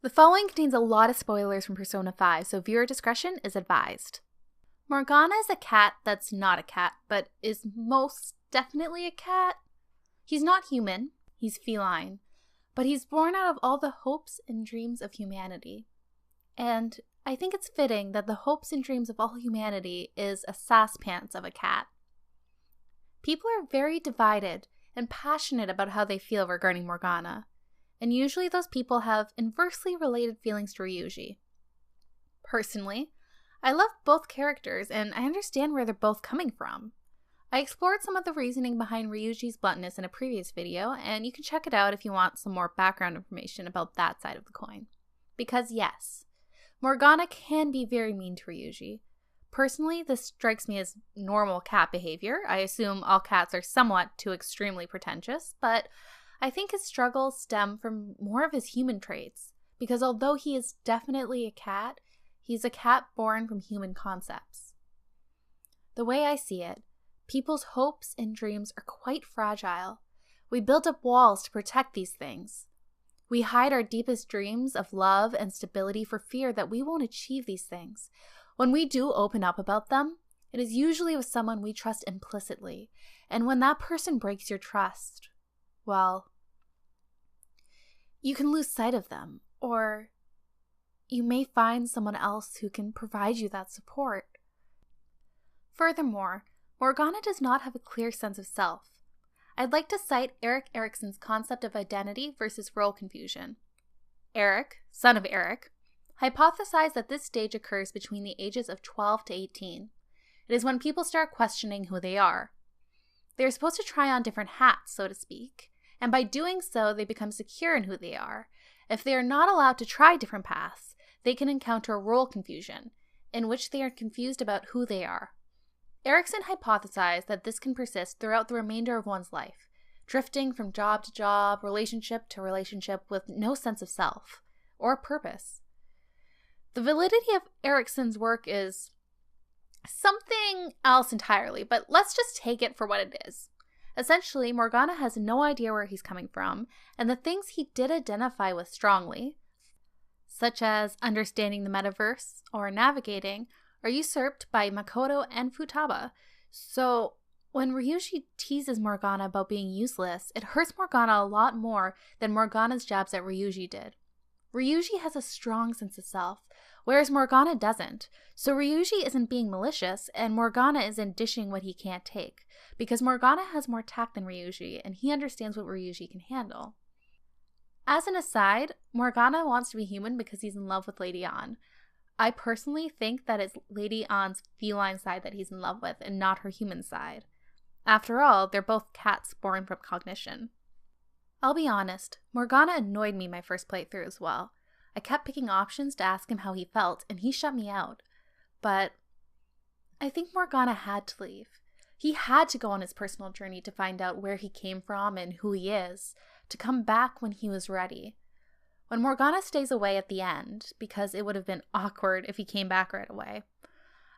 The following contains a lot of spoilers from Persona 5, so viewer discretion is advised. Morgana is a cat that's not a cat, but is most definitely a cat. He's not human, he's feline, but he's born out of all the hopes and dreams of humanity. And I think it's fitting that the hopes and dreams of all humanity is a sass pants of a cat. People are very divided and passionate about how they feel regarding Morgana. And usually those people have inversely related feelings to Ryuji. Personally, I love both characters and I understand where they're both coming from. I explored some of the reasoning behind Ryuji's bluntness in a previous video, and you can check it out if you want some more background information about that side of the coin. Because yes, Morgana can be very mean to Ryuji. Personally, this strikes me as normal cat behavior. I assume all cats are somewhat too extremely pretentious, but I think his struggles stem from more of his human traits, because although he is definitely a cat, he's a cat born from human concepts. The way I see it, people's hopes and dreams are quite fragile. We build up walls to protect these things. We hide our deepest dreams of love and stability for fear that we won't achieve these things. When we do open up about them, it is usually with someone we trust implicitly, and when that person breaks your trust, well, you can lose sight of them, or you may find someone else who can provide you that support. Furthermore, Morgana does not have a clear sense of self. I'd like to cite Erik Erikson's concept of identity versus role confusion. Erik, son of Erik, hypothesized that this stage occurs between the ages of 12 to 18. It is when people start questioning who they are. They are supposed to try on different hats, so to speak, and by doing so, they become secure in who they are. If they are not allowed to try different paths, they can encounter role confusion, in which they are confused about who they are. Erikson hypothesized that this can persist throughout the remainder of one's life, drifting from job to job, relationship to relationship with no sense of self or purpose. The validity of Erikson's work is something else entirely, but let's just take it for what it is. Essentially, Morgana has no idea where he's coming from, and the things he did identify with strongly, such as understanding the metaverse or navigating, are usurped by Makoto and Futaba. So when Ryuji teases Morgana about being useless, it hurts Morgana a lot more than Morgana's jabs at Ryuji did. Ryuji has a strong sense of self, whereas Morgana doesn't. So Ryuji isn't being malicious, and Morgana isn't dishing what he can't take, because Morgana has more tact than Ryuji, and he understands what Ryuji can handle. As an aside, Morgana wants to be human because he's in love with Lady Ann. I personally think that it's Lady Ann's feline side that he's in love with, and not her human side. After all, they're both cats born from cognition. I'll be honest, Morgana annoyed me my first playthrough as well. I kept picking options to ask him how he felt, and he shut me out. But I think Morgana had to leave. He had to go on his personal journey to find out where he came from and who he is, to come back when he was ready. When Morgana stays away at the end, because it would have been awkward if he came back right away,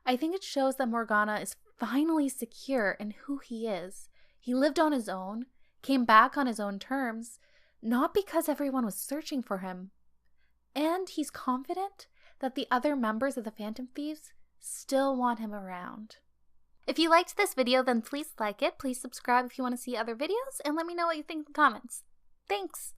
I think it shows that Morgana is finally secure in who he is. He lived on his own, came back on his own terms, not because everyone was searching for him. And he's confident that the other members of the Phantom Thieves still want him around. If you liked this video, then please like it. Please subscribe if you want to see other videos, and let me know what you think in the comments. Thanks!